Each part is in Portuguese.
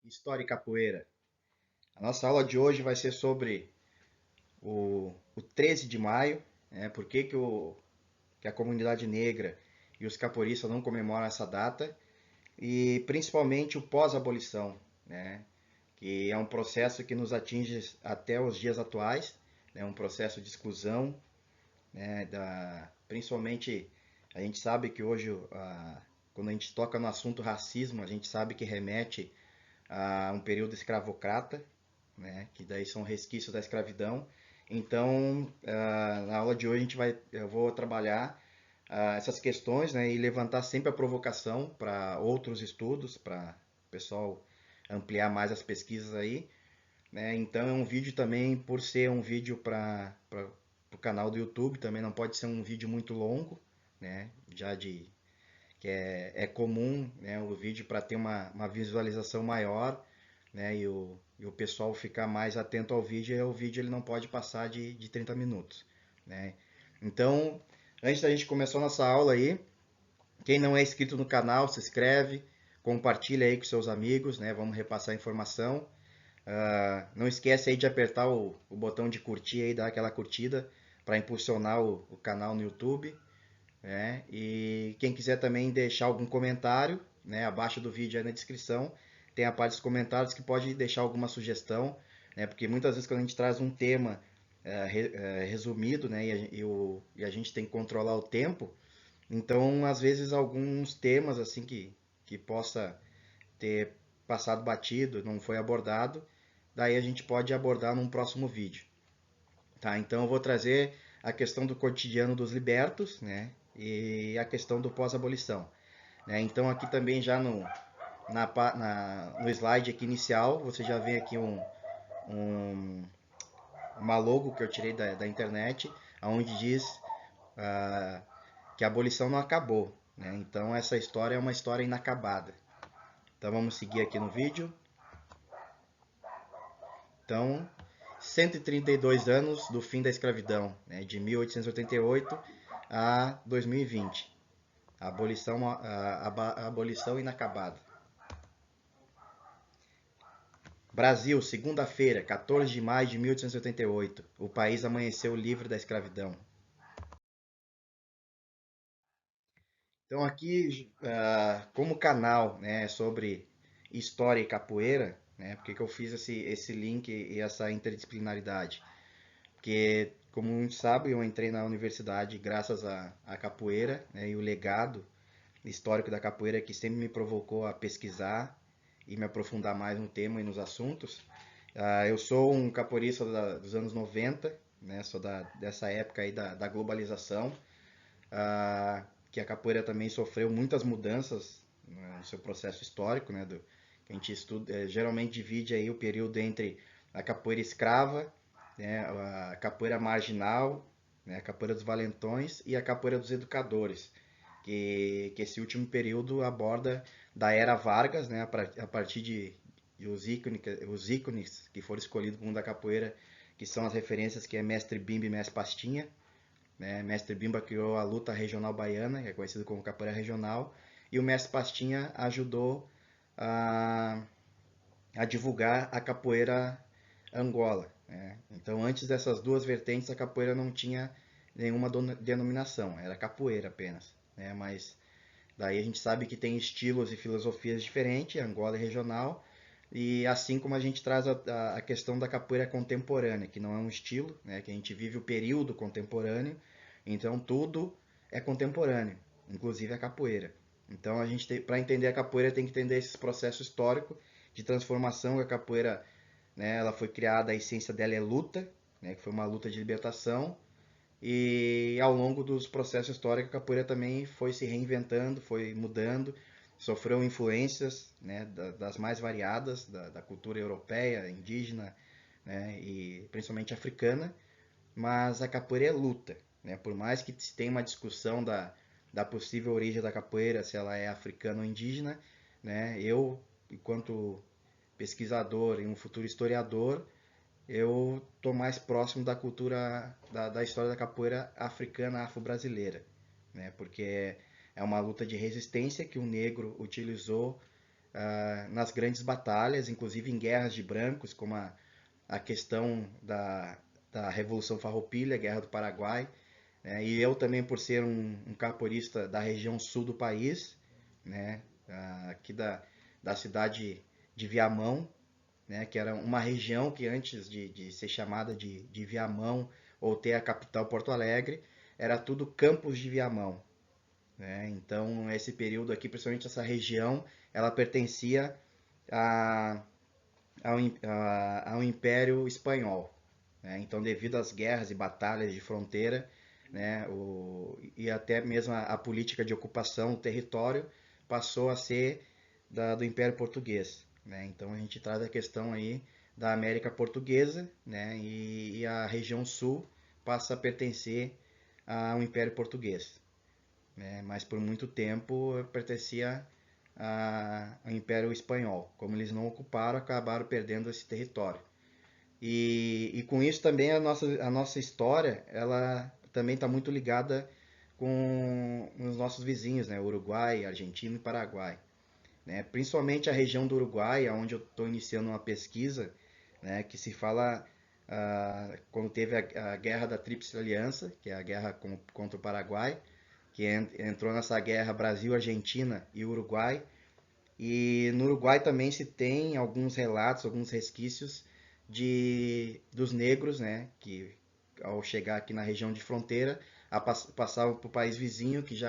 História e Capoeira. A nossa aula de hoje vai ser sobre o 13 de maio, por que a comunidade negra e os capoeiristas não comemoram essa data, e principalmente o pós-abolição, né, que é um processo que nos atinge até os dias atuais, um processo de exclusão, principalmente a gente sabe que hoje, quando a gente toca no assunto racismo, a gente sabe que remete a um período escravocrata, que daí são resquícios da escravidão. Então, na aula de hoje eu vou trabalhar essas questões, e levantar sempre a provocação para outros estudos, para o pessoal ampliar mais as pesquisas aí. Então é um vídeo também, por ser um vídeo para o canal do YouTube, também não pode ser um vídeo muito longo, já que é comum, o vídeo para ter uma visualização maior, e o pessoal ficar mais atento ao vídeo, o vídeo ele não pode passar de 30 minutos. Né? Então, antes da gente começar a nossa aula aí, quem não é inscrito no canal, se inscreve, compartilha aí com seus amigos, vamos repassar a informação. Não esquece aí de apertar o botão de curtir aí, dar aquela curtida para impulsionar o canal no YouTube. E quem quiser também deixar algum comentário, abaixo do vídeo aí na descrição, tem a parte dos comentários que pode deixar alguma sugestão, porque muitas vezes quando a gente traz um tema resumido, e a gente tem que controlar o tempo, então às vezes alguns temas assim que possa ter passado batido, não foi abordado, daí a gente pode abordar num próximo vídeo. Tá? Então eu vou trazer a questão do cotidiano dos libertos, e a questão do pós-abolição. Então aqui também já no slide aqui inicial, você já vê aqui um, uma logo que eu tirei da internet, onde diz ah, que a abolição não acabou. Então essa história é uma história inacabada. Então vamos seguir aqui no vídeo. Então, 132 anos do fim da escravidão, de 1888 a 2020. A abolição inacabada. Brasil, segunda-feira, 14 de maio de 1888. O país amanheceu livre da escravidão. Então aqui, como canal, sobre história e capoeira, por que eu fiz esse link e essa interdisciplinaridade? Porque, como muitos sabem, eu entrei na universidade graças à capoeira, e o legado histórico da capoeira que sempre me provocou a pesquisar e me aprofundar mais no tema e nos assuntos. Eu sou um capoeirista dos anos 90, sou dessa época aí da globalização, que a capoeira também sofreu muitas mudanças no seu processo histórico, que a gente estuda, geralmente divide aí o período entre a capoeira escrava, a capoeira marginal, a capoeira dos valentões e a capoeira dos educadores, que esse último período aborda da era Vargas, a partir de os ícones que foram escolhidos como da capoeira, que são as referências que é Mestre Bimba e Mestre Pastinha. Mestre Bimba criou a luta regional baiana, que é conhecido como capoeira regional, e o Mestre Pastinha ajudou a divulgar a capoeira Angola. Então, antes dessas duas vertentes, a capoeira não tinha nenhuma denominação, era capoeira apenas. Mas daí a gente sabe que tem estilos e filosofias diferentes, Angola é regional, e assim como a gente traz a questão da capoeira contemporânea, que não é um estilo, que a gente vive o período contemporâneo, então tudo é contemporâneo, inclusive a capoeira. Então a gente, para entender a capoeira, tem que entender esse processo histórico de transformação que a capoeira, ela foi criada, a essência dela é luta, que foi uma luta de libertação, e ao longo dos processos históricos, a capoeira também foi se reinventando, foi mudando, sofreu influências, das mais variadas, da cultura europeia, indígena, e principalmente africana, mas a capoeira é luta. Por mais que se tenha uma discussão da possível origem da capoeira, se ela é africana ou indígena, eu, enquanto pesquisador e um futuro historiador, eu estou mais próximo da cultura, da história da capoeira africana afro-brasileira, porque é uma luta de resistência que o negro utilizou nas grandes batalhas, inclusive em guerras de brancos, como a questão da Revolução Farroupilha, Guerra do Paraguai, né? E eu também, por ser um capoeirista da região sul do país, né? Aqui da cidade de Viamão, né? Que era uma região que antes de ser chamada de Viamão ou ter a capital Porto Alegre, era tudo Campos de Viamão, né? Então, esse período aqui, principalmente essa região, ela pertencia a, ao Império Espanhol, né? Então, devido às guerras e batalhas de fronteira, né, e até mesmo a política de ocupação do território passou a ser do Império Português, né? Então, a gente traz a questão aí da América Portuguesa, né, e a região sul passa a pertencer ao Império Português, né? Mas por muito tempo pertencia ao Império Espanhol. Como eles não ocuparam, acabaram perdendo esse território. E com isso também a nossa história, ela também está muito ligada com os nossos vizinhos, né? Uruguai, Argentina e Paraguai, né? Principalmente a região do Uruguai, onde eu estou iniciando uma pesquisa, né? Que se fala quando teve a Guerra da Tríplice Aliança, que é a guerra contra o Paraguai, que entrou nessa guerra Brasil, Argentina e Uruguai. E no Uruguai também se tem alguns relatos, alguns resquícios dos negros, né, que ao chegar aqui na região de fronteira, passavam para o país vizinho, que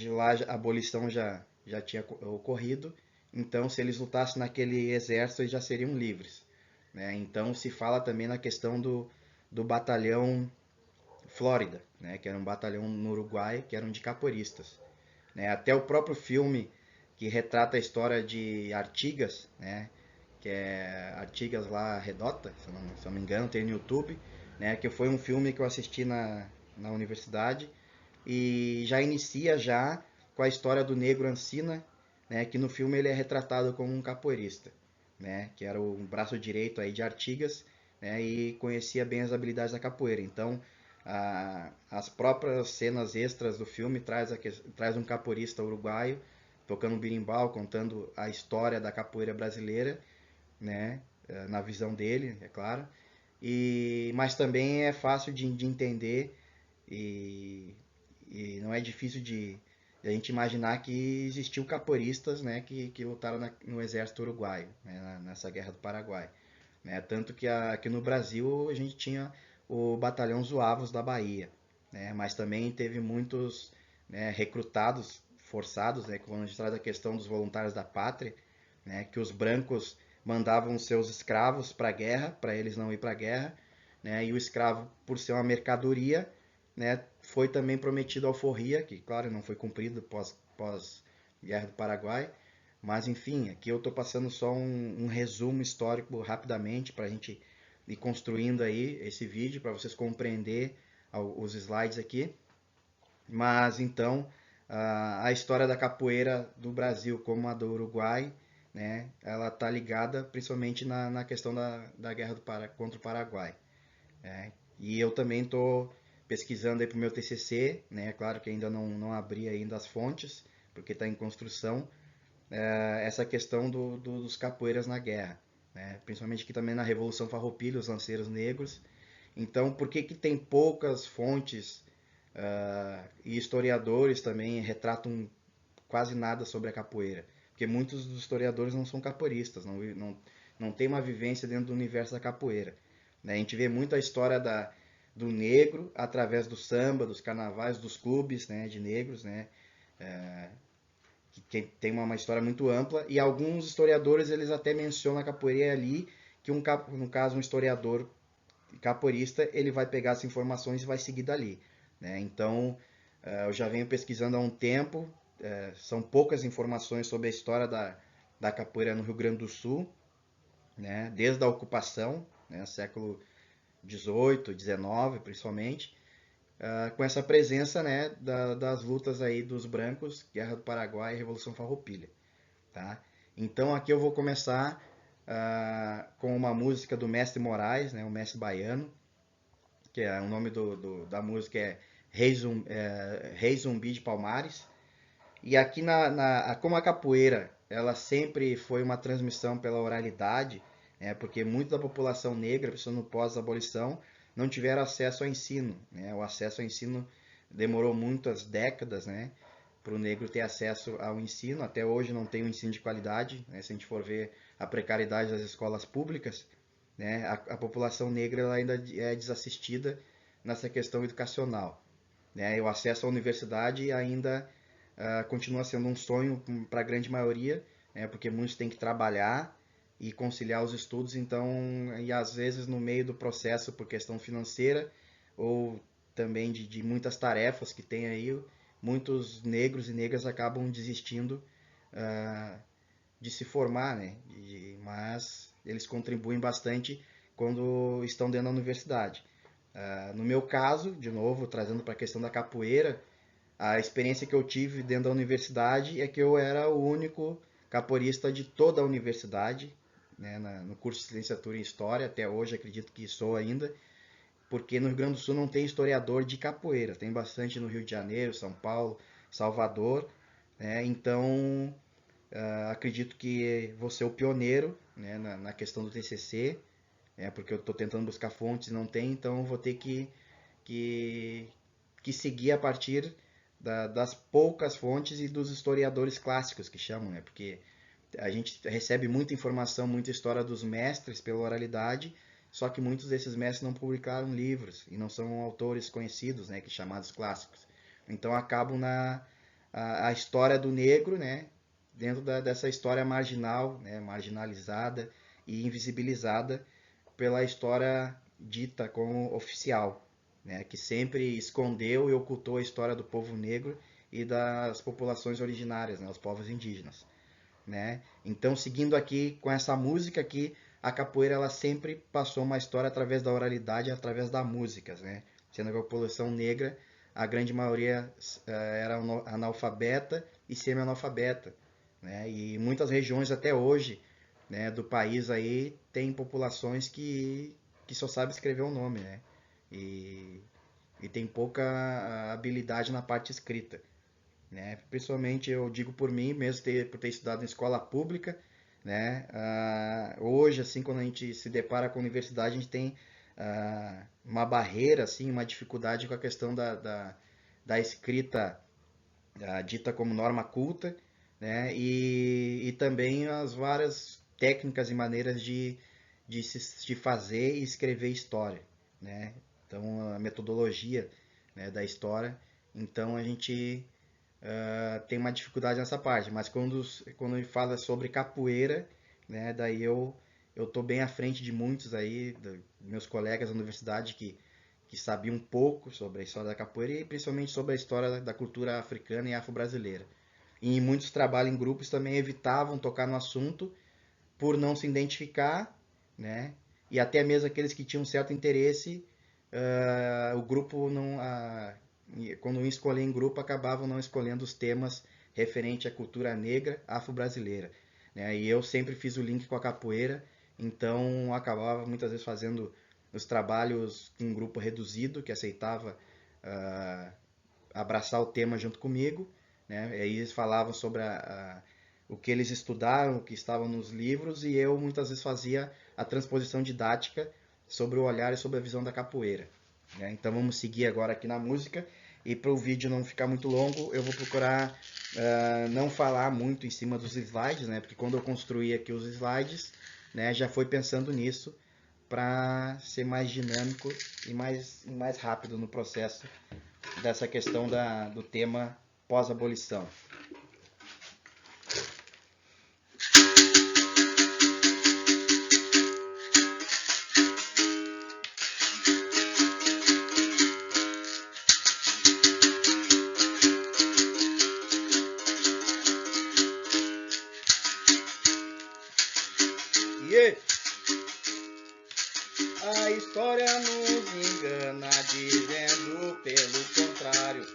lá a abolição já tinha ocorrido. Então, se eles lutassem naquele exército, eles já seriam livres, né? Então, se fala também na questão do batalhão Flórida, né, que era um batalhão no Uruguai, que eram de capoeiristas, né? Até o próprio filme que retrata a história de Artigas, né, que é Artigas lá Redota, se eu não me engano, tem no YouTube, né, que foi um filme que eu assisti na universidade e já inicia já com a história do negro Ancina, né, que no filme ele é retratado como um capoeirista, né, que era o braço direito aí de Artigas, né, e conhecia bem as habilidades da capoeira. Então, as próprias cenas extras do filme traz um capoeirista uruguaio tocando um berimbau, contando a história da capoeira brasileira, né, na visão dele, é claro. Mas também é fácil de entender e, e não é difícil de a gente imaginar que existiu capoeiristas, né, que lutaram no exército uruguaio, né, nessa guerra do Paraguai, né? Tanto que aqui no Brasil a gente tinha o Batalhão Zuavos da Bahia, né? Mas também teve muitos, né, recrutados, forçados, né, quando a gente traz a questão dos voluntários da pátria, né, que os brancos mandavam seus escravos para a guerra, para eles não ir para a guerra, né, e o escravo, por ser uma mercadoria, né, foi também prometido alforria, que claro não foi cumprido pós Guerra do Paraguai, mas enfim, aqui eu estou passando só um resumo histórico rapidamente para a gente ir construindo aí esse vídeo para vocês compreender os slides aqui. Mas então a história da capoeira do Brasil como a do Uruguai, né, ela está ligada principalmente na questão da guerra contra o Paraguai, né? E eu também estou pesquisando aí para o meu TCC, né? Claro que ainda não abri ainda as fontes, porque está em construção, essa questão dos capoeiras na guerra, né? Principalmente aqui também na Revolução Farroupilha, os lanceiros negros. Então, por que tem poucas fontes e historiadores também retratam quase nada sobre a capoeira? Porque muitos dos historiadores não são capoeiristas, não tem uma vivência dentro do universo da capoeira, né? A gente vê muito a história do negro através do samba, dos carnavais, dos clubes, né, de negros, né? Que tem uma história muito ampla, e alguns historiadores eles até mencionam a capoeira ali, que no caso um historiador capoeirista, ele vai pegar as informações e vai seguir dali, né? Então, eu já venho pesquisando há um tempo, são poucas informações sobre a história da capoeira no Rio Grande do Sul, né? Desde a ocupação, né? Século XVIII, XIX principalmente, com essa presença, né, das lutas aí dos brancos, Guerra do Paraguai e Revolução Farroupilha, tá? Então aqui eu vou começar com uma música do Mestre Moraes, né, o Mestre Baiano, que é o nome da música é Rei Zumbi de Palmares. E aqui como a capoeira ela sempre foi uma transmissão pela oralidade, porque muita da população negra, pessoas no pós-abolição, não tiveram acesso ao ensino, né? O acesso ao ensino demorou muitas décadas, né, para o negro ter acesso ao ensino. Até hoje não tem um ensino de qualidade, né? Se a gente for ver a precariedade das escolas públicas, né, a população negra ela ainda é desassistida nessa questão educacional, né? E o acesso à universidade ainda continua sendo um sonho para a grande maioria, né, porque muitos têm que trabalhar e conciliar os estudos, então, e às vezes no meio do processo, por questão financeira ou também de muitas tarefas que tem aí, muitos negros e negras acabam desistindo de se formar, né? Mas eles contribuem bastante quando estão dentro da universidade. No meu caso, de novo, trazendo para a questão da capoeira, a experiência que eu tive dentro da universidade é que eu era o único capoeirista de toda a universidade, né, no curso de licenciatura em História, até hoje acredito que sou ainda, porque no Rio Grande do Sul não tem historiador de capoeira, tem bastante no Rio de Janeiro, São Paulo, Salvador, né, então acredito que vou ser o pioneiro, né, na questão do TCC, porque eu estou tentando buscar fontes e não tem, então vou ter que, que seguir a partir das poucas fontes e dos historiadores clássicos que chamam, né? Porque a gente recebe muita informação, muita história dos mestres pela oralidade, só que muitos desses mestres não publicaram livros e não são autores conhecidos, né, que chamados clássicos. Então acabam a história do negro, né, dentro dessa história marginal, né, marginalizada e invisibilizada pela história dita como oficial, né, que sempre escondeu e ocultou a história do povo negro e das populações originárias, né, os povos indígenas, né? Então, seguindo aqui com essa música aqui, a capoeira ela sempre passou uma história através da oralidade, através das músicas, né? Sendo que a população negra, a grande maioria era analfabeta e semi-analfabeta, né? E muitas regiões até hoje, né, do país aí tem populações que só sabe escrever o nome, né? E, e tem pouca habilidade na parte escrita, né? Principalmente eu digo por mim, mesmo por ter estudado em escola pública, né? Hoje, assim, quando a gente se depara com a universidade, a gente tem uma barreira, assim, uma dificuldade com a questão da escrita dita como norma culta, né? E também as várias técnicas e maneiras de fazer e escrever história, né? Então, a metodologia, né, da história. Então, a gente tem uma dificuldade nessa parte, mas quando ele fala sobre capoeira, né, daí eu tô bem à frente de muitos aí, meus colegas da universidade que sabiam um pouco sobre a história da capoeira e principalmente sobre a história da cultura africana e afro-brasileira. E muitos trabalhos em grupos também evitavam tocar no assunto por não se identificar, né? E até mesmo aqueles que tinham certo interesse, o grupo não, quando ia escolher em grupo, acabavam não escolhendo os temas referentes à cultura negra afro-brasileira, né? E eu sempre fiz o link com a capoeira, então acabava muitas vezes fazendo os trabalhos em um grupo reduzido que aceitava abraçar o tema junto comigo, né? E aí eles falavam sobre o que eles estudaram, o que estava nos livros, e eu muitas vezes fazia a transposição didática sobre o olhar e sobre a visão da capoeira, né? Então vamos seguir agora aqui na música, e para o vídeo não ficar muito longo, eu vou procurar não falar muito em cima dos slides, né? Porque quando eu construí aqui os slides, né, já foi pensando nisso para ser mais dinâmico e mais rápido no processo dessa questão do tema pós-abolição. Yeah. A história nos engana, dizendo pelo contrário.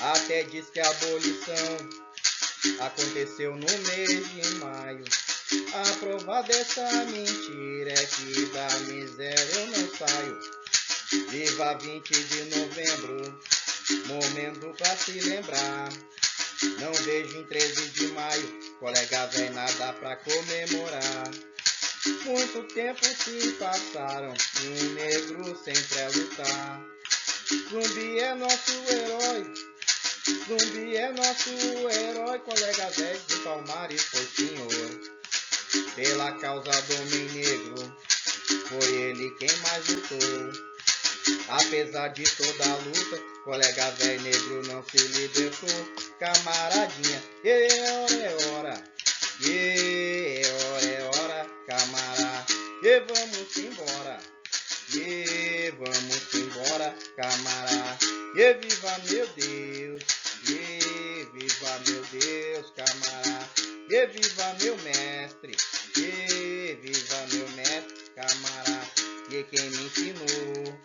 Até diz que a abolição aconteceu no mês de maio. A prova dessa mentira é que da miséria eu não saio. Viva 20 de novembro, momento pra se lembrar. Não vejo em 13 de maio colega vem nada pra comemorar. Muito tempo se passaram e um negro sempre é lutar. Zumbi é nosso herói, Zumbi é nosso herói, colega velho de Palmares foi senhor. Pela causa do homem negro, foi ele quem mais lutou. Apesar de toda a luta, colega velho negro não se libertou. Camaradinha, hora, hora, camará, e vamos embora, camará, e viva meu Deus, camará, e viva meu mestre, camará, e quem me ensinou,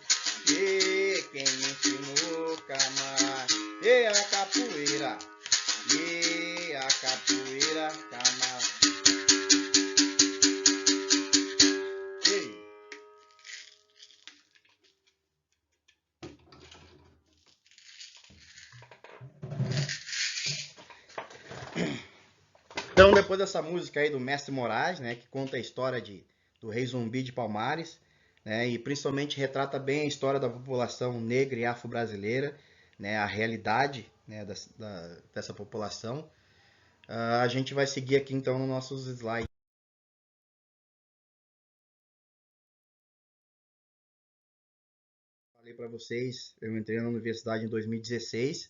camará, e a capoeira, camará. Então, depois dessa música aí do Mestre Moraes, né, que conta a história do Rei Zumbi de Palmares, né, e principalmente retrata bem a história da população negra e afro-brasileira, né, a realidade, né, dessa população, a gente vai seguir aqui então nos nossos slides. Falei para vocês, eu entrei na universidade em 2016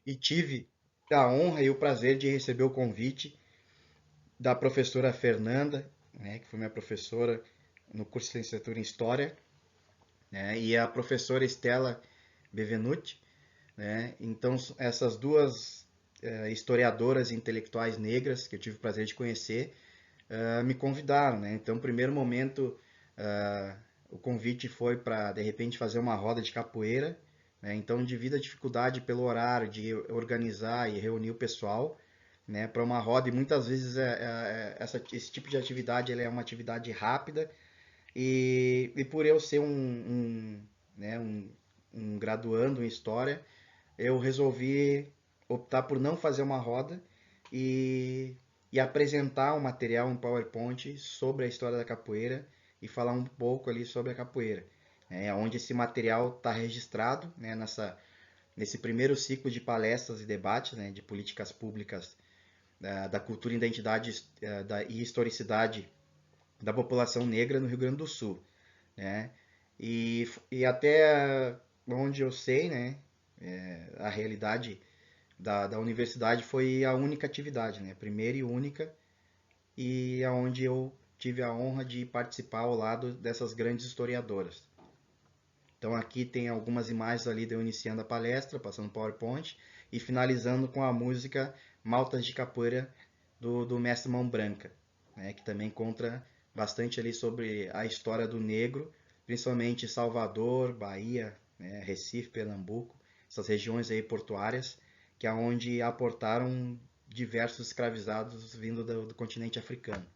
e tive a honra e o prazer de receber o convite da professora Fernanda, né, que foi minha professora no curso de licenciatura em História, né, e a professora Estela Bevenuti, né. Então, essas duas historiadoras e intelectuais negras que eu tive o prazer de conhecer me convidaram, né. Então, no primeiro momento, o convite foi para, de repente, fazer uma roda de capoeira, né. Então, devido à dificuldade pelo horário de organizar e reunir o pessoal, né, para uma roda, e muitas vezes esse tipo de atividade ela é uma atividade rápida, e por eu ser né, um graduando em História, eu resolvi optar por não fazer uma roda e apresentar um material, um PowerPoint sobre a história da capoeira e falar um pouco ali sobre a capoeira, né, onde esse material está registrado, né, nesse primeiro ciclo de palestras e debates, né, de políticas públicas da cultura, identidade e historicidade da população negra no Rio Grande do Sul, né? E até onde eu sei, né, a realidade da universidade foi a única atividade, né, primeira e única, e aonde eu tive a honra de participar ao lado dessas grandes historiadoras. Então aqui tem algumas imagens ali de eu iniciando a palestra, passando PowerPoint e finalizando com a música Maltas de Capoeira do Mestre Mão Branca, né, que também conta bastante ali sobre a história do negro, principalmente Salvador, Bahia, né, Recife, Pernambuco, essas regiões aí portuárias, que é onde aportaram diversos escravizados vindo do continente africano.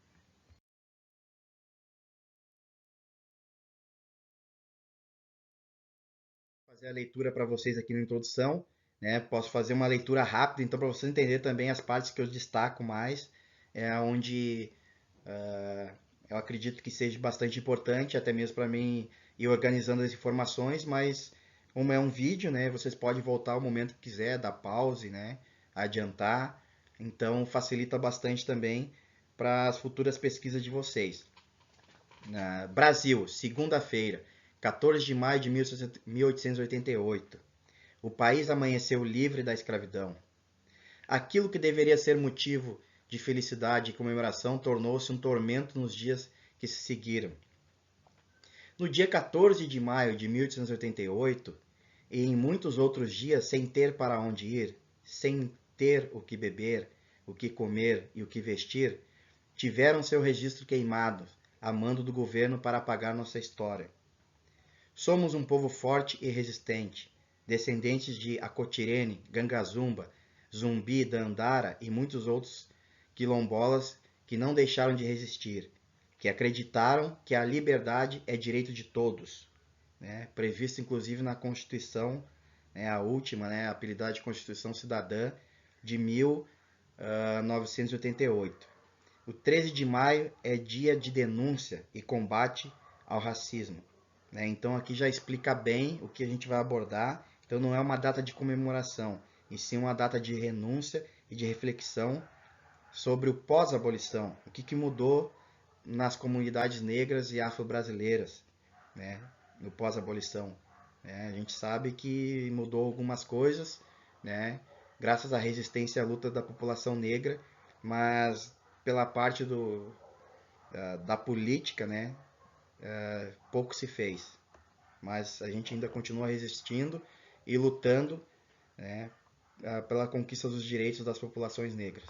Vou fazer a leitura para vocês aqui na introdução, né? Posso fazer uma leitura rápida, então para você entender também as partes que eu destaco mais, onde eu acredito que seja bastante importante, até mesmo para mim ir organizando as informações, mas como é um vídeo, né, vocês podem voltar ao momento que quiser, dar pause, né, adiantar, então facilita bastante também para as futuras pesquisas de vocês. Brasil, segunda-feira, 14 de maio de 1888. O país amanheceu livre da escravidão. Aquilo que deveria ser motivo de felicidade e comemoração tornou-se um tormento nos dias que se seguiram. No dia 14 de maio de 1888, e em muitos outros dias sem ter para onde ir, sem ter o que beber, o que comer e o que vestir, tiveram seu registro queimado, a mando do governo para apagar nossa história. Somos um povo forte e resistente, descendentes de Acotirene, Gangazumba, Zumbi, Dandara e muitos outros quilombolas que não deixaram de resistir, que acreditaram que a liberdade é direito de todos, né, previsto inclusive na Constituição, né, a última, né, apelidada de Constituição Cidadã de 1888. 1988. O 13 de maio é dia de denúncia e combate ao racismo, né? Então aqui já explica bem o que a gente vai abordar. Então não é uma data de comemoração, e sim uma data de renúncia e de reflexão sobre o pós-abolição, o que mudou nas comunidades negras e afro-brasileiras, né, no pós-abolição. A gente sabe que mudou algumas coisas, né, graças à resistência e à luta da população negra, mas pela parte da política, né, pouco se fez. Mas a gente ainda continua resistindo e lutando, né, pela conquista dos direitos das populações negras.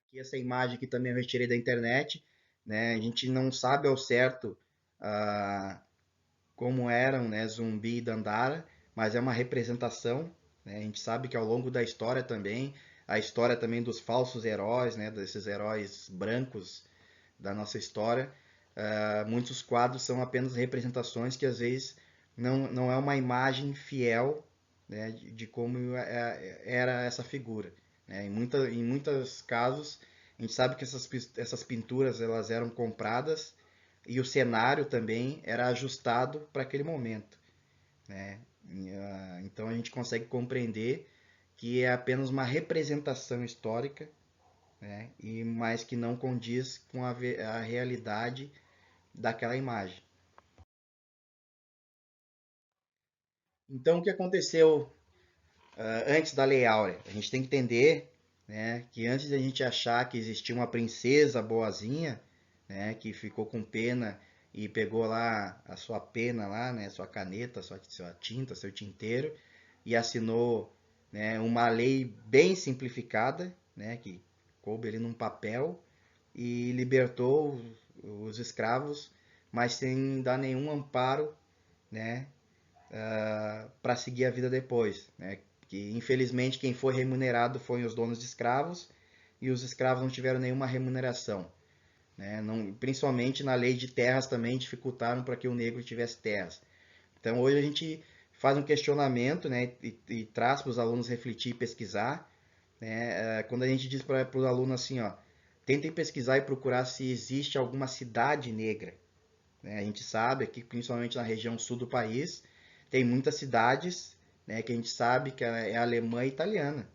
Aqui essa imagem que também eu retirei da internet, né? A gente não sabe ao certo ah, como eram, né, Zumbi e Dandara, mas é uma representação, né? A gente sabe que ao longo da história também, a história também dos falsos heróis, né, desses heróis brancos da nossa história, muitos quadros são apenas representações que às vezes não é uma imagem fiel, né, de como era essa figura, né? Em muitos casos, a gente sabe que essas pinturas elas eram compradas e o cenário também era ajustado para aquele momento, né? Então a gente consegue compreender que é apenas uma representação histórica, né? E mais que não condiz com a realidade daquela imagem. Então o que aconteceu antes da Lei Áurea? A gente tem que entender, né, que antes de a gente achar que existia uma princesa boazinha, né, que ficou com pena e pegou lá a sua pena lá, né, sua caneta, sua tinta, seu tinteiro e assinou, né, uma lei bem simplificada, né, que coube ali num papel e libertou os escravos, mas sem dar nenhum amparo, né, para seguir a vida depois, né? Que infelizmente quem foi remunerado foram os donos de escravos e os escravos não tiveram nenhuma remuneração, né? Não, principalmente na lei de terras também dificultaram para que o negro tivesse terras. Então hoje a gente faz um questionamento, né, e traz para os alunos refletir e pesquisar, né? Quando a gente diz para os alunos assim, ó, tentem pesquisar e procurar se existe alguma cidade negra, né? A gente sabe aqui, principalmente na região sul do país, tem muitas cidades, né, que a gente sabe que é alemã e italiana,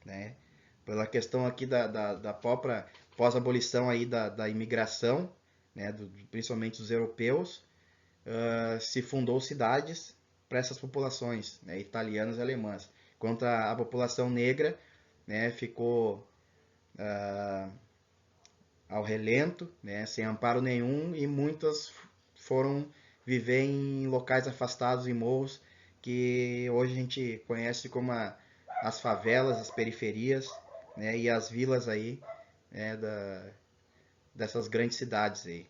né? Pela questão aqui da própria pós-abolição aí da imigração, né, principalmente dos europeus, se fundou cidades para essas populações, né, italianas e alemãs. Enquanto a população negra, né, ficou ao relento, né, sem amparo nenhum, e muitas foram viver em locais afastados em morros que hoje a gente conhece como as favelas, as periferias, né, e as vilas aí, né, dessas grandes cidades aí.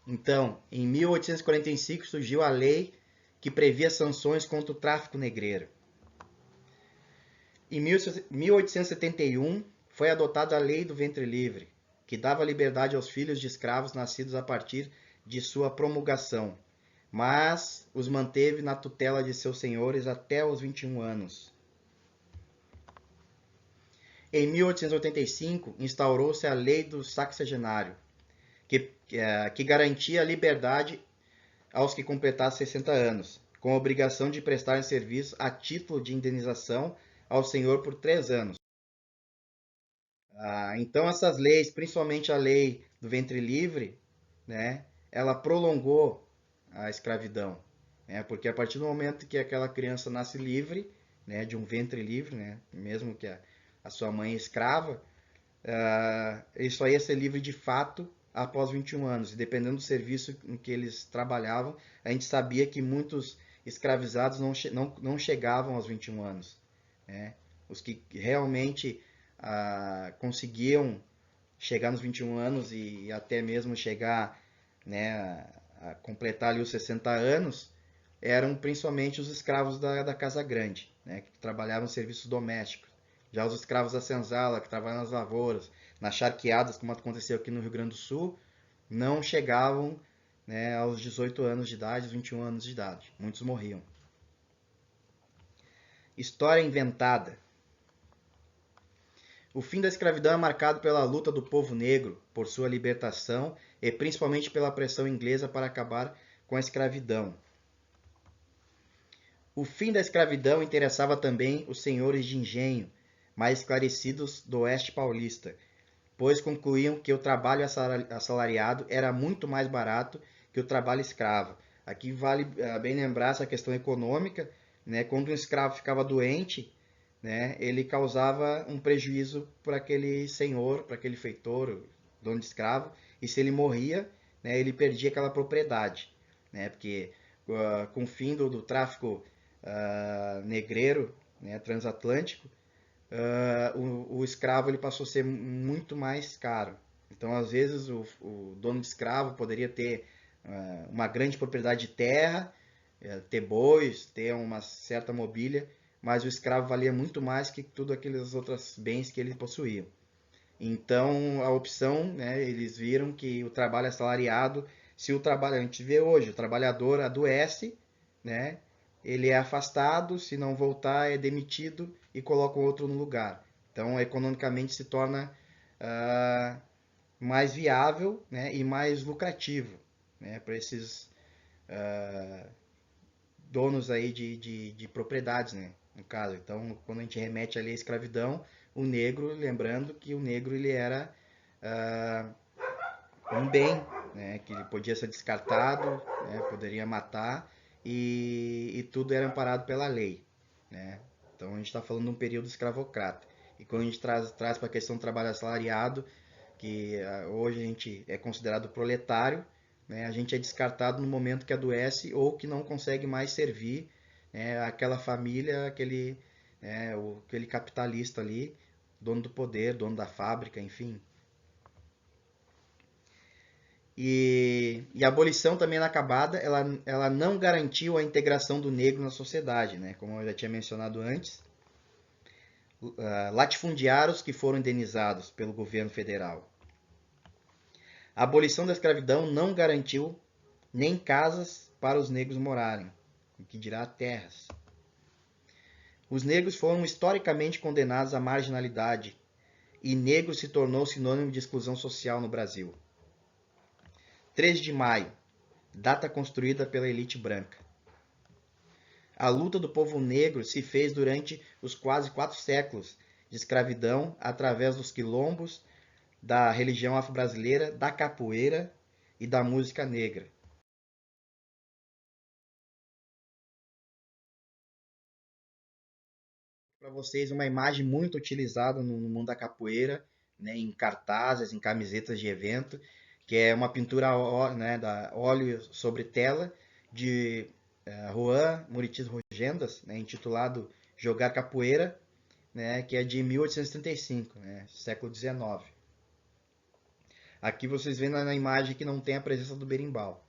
Então, em 1845 surgiu a lei que previa sanções contra o tráfico negreiro. Em 1871 foi adotada a Lei do Ventre Livre, que dava liberdade aos filhos de escravos nascidos a partir de sua promulgação, mas os manteve na tutela de seus senhores até os 21 anos. Em 1885, instaurou-se a Lei do Sexagenário, que garantia a liberdade aos que completassem 60 anos, com a obrigação de prestarem serviço a título de indenização ao senhor por 3 anos. Então essas leis, principalmente a lei do ventre livre, né, ela prolongou a escravidão, né, porque a partir do momento que aquela criança nasce livre, né, de um ventre livre, né, mesmo que a sua mãe é escrava, ele só ia ser livre de fato após 21 anos. E dependendo do serviço em que eles trabalhavam, a gente sabia que muitos escravizados não chegavam aos 21 anos, né? Os que realmente conseguiam chegar nos 21 anos e até mesmo chegar, né, a completar ali os 60 anos, eram principalmente os escravos da Casa Grande, né, que trabalhavam em serviços domésticos. Já os escravos da senzala, que trabalhavam nas lavouras, nas charqueadas, como aconteceu aqui no Rio Grande do Sul, não chegavam, né, aos 18 anos de idade, 21 anos de idade. Muitos morriam. História inventada. O fim da escravidão é marcado pela luta do povo negro por sua libertação e principalmente pela pressão inglesa para acabar com a escravidão. O fim da escravidão interessava também os senhores de engenho, mais esclarecidos do oeste paulista, pois concluíam que o trabalho assalariado era muito mais barato que o trabalho escravo. Aqui vale bem lembrar essa questão econômica, né? Quando um escravo ficava doente, né, ele causava um prejuízo para aquele senhor, para aquele feitor, dono de escravo, e se ele morria, né, ele perdia aquela propriedade, né, porque com o fim do tráfico negreiro, né, transatlântico, o escravo ele passou a ser muito mais caro. Então, às vezes, o dono de escravo poderia ter uma grande propriedade de terra, ter bois, ter uma certa mobília, mas o escravo valia muito mais que tudo aqueles outros bens que ele possuía. Então, a opção, né, eles viram que o trabalho assalariado, se o trabalho, a gente vê hoje, o trabalhador adoece, né, ele é afastado, se não voltar é demitido e colocam outro no lugar. Então, economicamente se torna mais viável, né, e mais lucrativo, né, para esses donos aí de propriedades, né, no caso. Então, quando a gente remete ali à escravidão, o negro, lembrando que o negro ele era um bem, né, que ele podia ser descartado, né, poderia matar e tudo era amparado pela lei, né? Então a gente está falando de um período escravocrata. E quando a gente traz para a questão do trabalho assalariado, que hoje a gente é considerado proletário, né, a gente é descartado no momento que adoece ou que não consegue mais servir, né, aquela família, aquele capitalista ali, dono do poder, dono da fábrica, enfim. E a abolição também inacabada, ela não garantiu a integração do negro na sociedade, né? Como eu já tinha mencionado antes. Latifundiários que foram indenizados pelo governo federal. A abolição da escravidão não garantiu nem casas para os negros morarem, o que dirá terras. Os negros foram historicamente condenados à marginalidade e negro se tornou sinônimo de exclusão social no Brasil. 3 de maio, data construída pela elite branca. A luta do povo negro se fez durante os quase 4 séculos de escravidão através dos quilombos, da religião afro-brasileira, da capoeira e da música negra. Para vocês, uma imagem muito utilizada no mundo da capoeira, né, em cartazes, em camisetas de evento, que é uma pintura né, da óleo sobre tela de Juan Muritis Rogendas, né, intitulado Jogar Capoeira, né, que é de 1835, né, século XIX. Aqui vocês veem na imagem que não tem a presença do berimbau.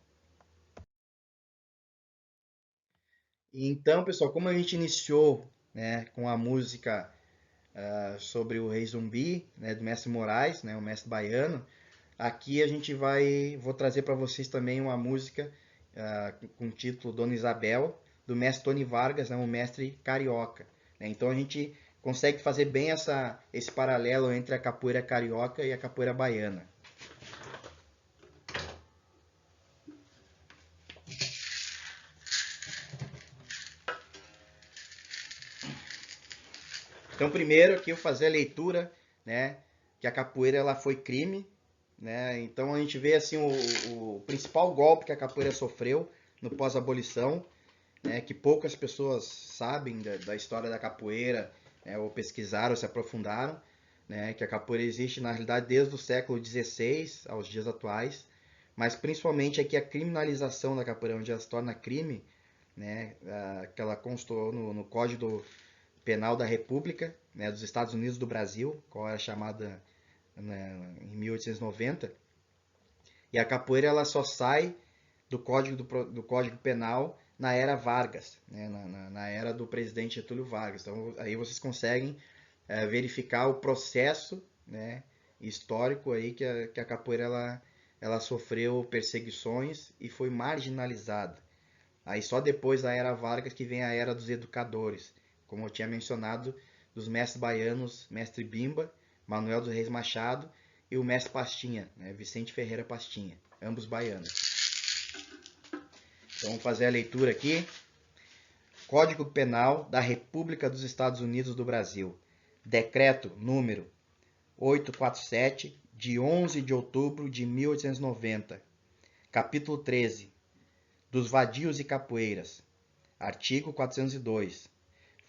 Então, pessoal, como a gente iniciou, né, com a música sobre o Rei Zumbi, né, do Mestre Moraes, né, o Mestre Baiano, aqui vou trazer para vocês também uma música com o título Dona Isabel, do Mestre Tony Vargas, né, o Mestre Carioca. Né? Então a gente consegue fazer bem esse paralelo entre a capoeira carioca e a capoeira baiana. Então, primeiro aqui eu fazer a leitura, né, que a capoeira ela foi crime, né? Então a gente vê assim o principal golpe que a capoeira sofreu no pós-abolição, né, que poucas pessoas sabem da história da capoeira, né, ou pesquisaram, ou se aprofundaram, né, que a capoeira existe na realidade desde o século XVI aos dias atuais, mas principalmente aqui a criminalização da capoeira, onde ela se torna crime, né, que ela constou no Código Penal da República, né, dos Estados Unidos do Brasil, qual era chamada, né, em 1890, e a capoeira ela só sai do Código Penal na era Vargas, né, na era do presidente Getúlio Vargas. Então aí vocês conseguem verificar o processo, né, histórico aí que a capoeira ela sofreu perseguições e foi marginalizada. Aí só depois da era Vargas que vem a era dos educadores, como eu tinha mencionado, dos mestres baianos, mestre Bimba, Manuel dos Reis Machado e o mestre Pastinha, né, Vicente Ferreira Pastinha, ambos baianos. Então vamos fazer a leitura aqui. Código Penal da República dos Estados Unidos do Brasil. Decreto número 847, de 11 de outubro de 1890. Capítulo 13. Dos vadios e capoeiras. Artigo 402.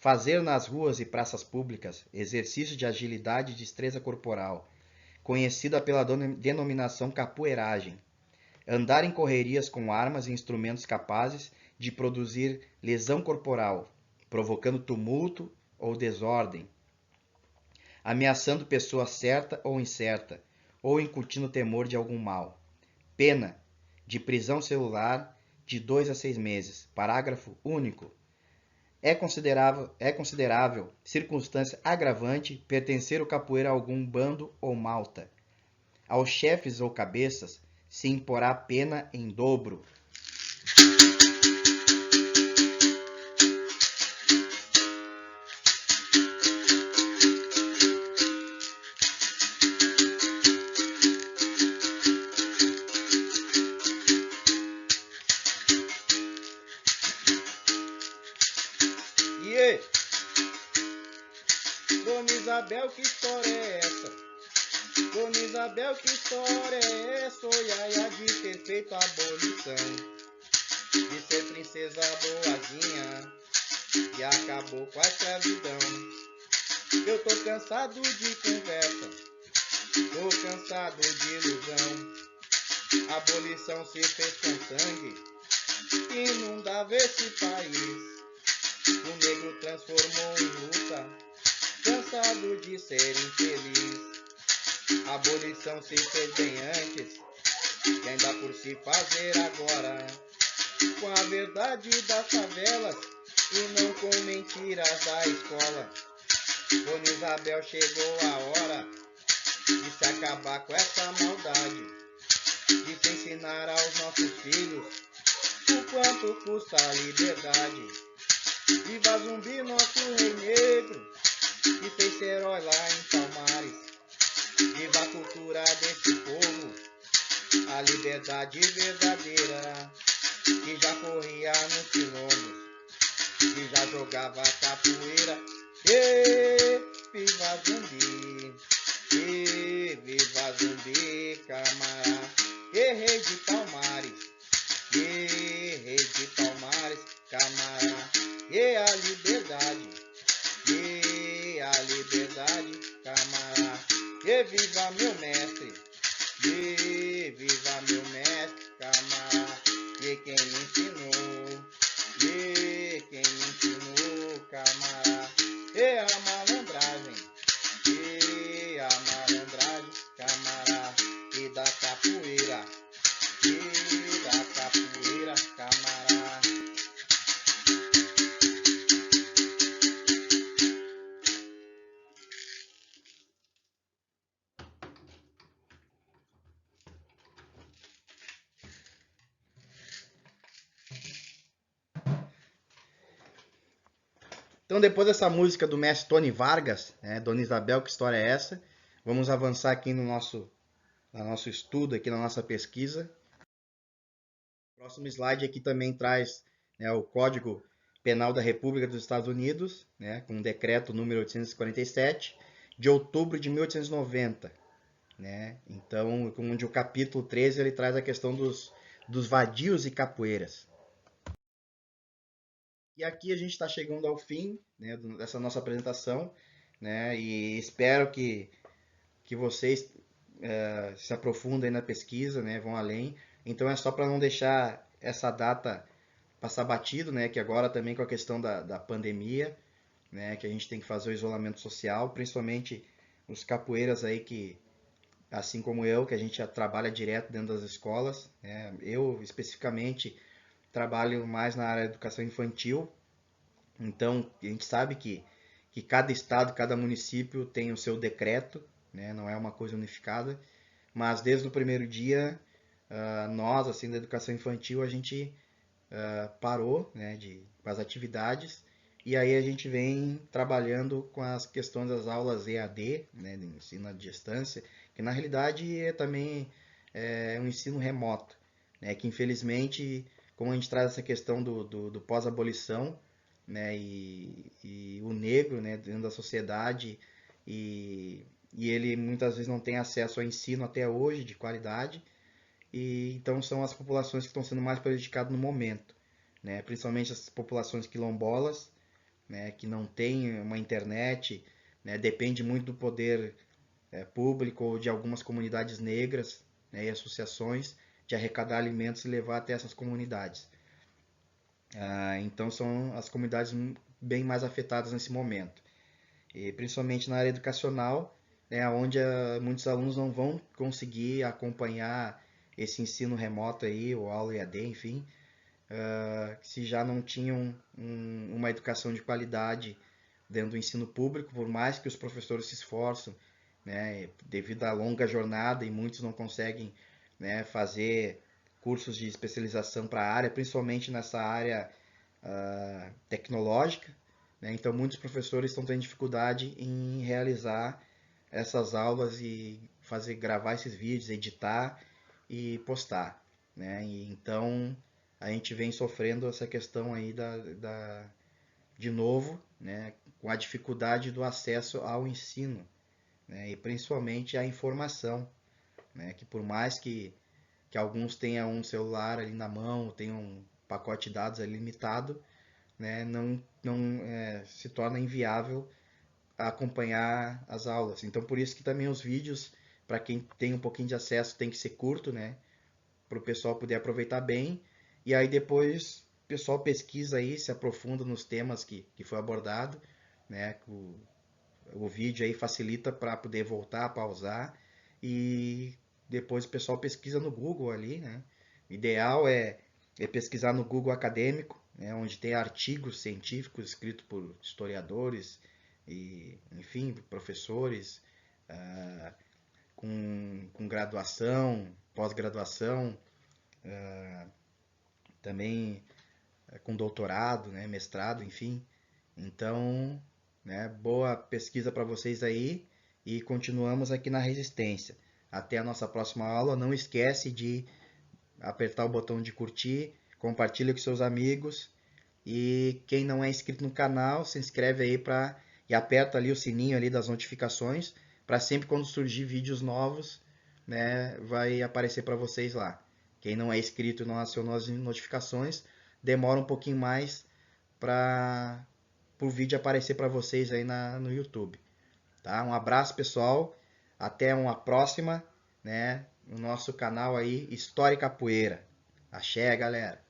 Fazer nas ruas e praças públicas exercício de agilidade e destreza corporal, conhecida pela denominação capoeiragem. Andar em correrias com armas e instrumentos capazes de produzir lesão corporal, provocando tumulto ou desordem, ameaçando pessoa certa ou incerta, ou incutindo temor de algum mal. Pena de prisão celular de 2 a 6 meses. Parágrafo único. É considerável circunstância agravante pertencer o capoeira a algum bando ou malta. Aos chefes ou cabeças se imporá pena em dobro. Dona Isabel, que história é essa? Dona Isabel, que história é essa? Oiaia de ter feito a abolição, de ser princesa boazinha, e acabou com a escravidão. Eu tô cansado de conversa, tô cansado de ilusão. A abolição se fez com sangue, que inundava esse país. O negro transformou em luta, cansado de ser infeliz. A abolição se fez bem antes, e ainda por se fazer agora, com a verdade das favelas e não com mentiras da escola. Dona Isabel, chegou a hora de se acabar com essa maldade, de se ensinar aos nossos filhos o quanto custa a liberdade. Viva Zumbi, nosso rei negro, que fez ser herói lá em Palmares. Viva a cultura desse povo, a liberdade verdadeira, que já corria nos quilombos, que já jogava capoeira. E viva Zumbi, e viva Zumbi, camará, e rei de Palmares, e rei de Palmares, camará, e a liberdade, e a liberdade, camará, e viva meu mestre, e viva meu mestre, camará, e quem me ensinou, e quem me ensinou, camará, e a malandragem, camará, e da capoeira, camará. Então, depois dessa música do mestre Tony Vargas, né, Dona Isabel, que história é essa? Vamos avançar aqui no nosso estudo, aqui na nossa pesquisa. O próximo slide aqui também traz, né, o Código Penal da República dos Estados Unidos, né, com o decreto número 847, de outubro de 1890. Né? Então, onde o capítulo 13 ele traz a questão dos vadios e capoeiras. E aqui a gente está chegando ao fim, né, dessa nossa apresentação, né, e espero que vocês se aprofundem na pesquisa, né, vão além. Então é só para não deixar essa data passar batido, né, que agora também com a questão da pandemia, né, que a gente tem que fazer o isolamento social, principalmente os capoeiras aí que, assim como eu, que a gente já trabalha direto dentro das escolas, né, eu especificamente trabalho mais na área da educação infantil. Então, a gente sabe que cada estado, cada município tem o seu decreto, né? Não é uma coisa unificada, mas desde o primeiro dia, nós, assim, da educação infantil, a gente parou, né, com as atividades E aí a gente vem trabalhando com as questões das aulas EAD, né, de ensino à distância, que na realidade é também um ensino remoto, né, que infelizmente, como a gente traz essa questão do pós-abolição, né, e o negro, né, dentro da sociedade, e ele muitas vezes não tem acesso ao ensino até hoje de qualidade, e então são as populações que estão sendo mais prejudicadas no momento, né, principalmente as populações quilombolas, né, que não tem uma internet, né, depende muito do poder público ou de algumas comunidades negras, né, e associações de arrecadar alimentos e levar até essas comunidades. Então são as comunidades bem mais afetadas nesse momento. E principalmente na área educacional, né, onde muitos alunos não vão conseguir acompanhar esse ensino remoto aí, ou aula EAD, enfim, se já não tinham uma educação de qualidade dentro do ensino público, por mais que os professores se esforçam, né, devido à longa jornada e muitos não conseguem, né, fazer cursos de especialização para a área, principalmente nessa área tecnológica, né, então muitos professores estão tendo dificuldade em realizar essas aulas e gravar esses vídeos, editar e postar, né? E então a gente vem sofrendo essa questão aí de novo, né, com a dificuldade do acesso ao ensino, né, e principalmente à informação, né, que por mais que alguns tenham um celular ali na mão, tenham um pacote de dados ali limitado, né, não se torna inviável acompanhar as aulas. Então por isso que também os vídeos, para quem tem um pouquinho de acesso, tem que ser curto, né, para o pessoal poder aproveitar bem. E aí depois o pessoal pesquisa aí, se aprofunda nos temas que foi abordado, né? O vídeo aí facilita para poder voltar, pausar e depois o pessoal pesquisa no Google ali, né? O ideal é pesquisar no Google acadêmico, né? Onde tem artigos científicos escritos por historiadores e, enfim, professores com graduação, pós-graduação, também com doutorado, né, mestrado, enfim. Então, né, boa pesquisa para vocês aí e continuamos aqui na Resistência. Até a nossa próxima aula. Não esquece de apertar o botão de curtir, compartilha com seus amigos e quem não é inscrito no canal, se inscreve aí e aperta ali o sininho ali das notificações para sempre quando surgir vídeos novos, né, vai aparecer para vocês lá. Quem não é inscrito e não acionou as notificações, demora um pouquinho mais para o vídeo aparecer para vocês aí no YouTube. Tá? Um abraço, pessoal. Até uma próxima, né? No nosso canal aí, História e Capoeira. Axé, galera.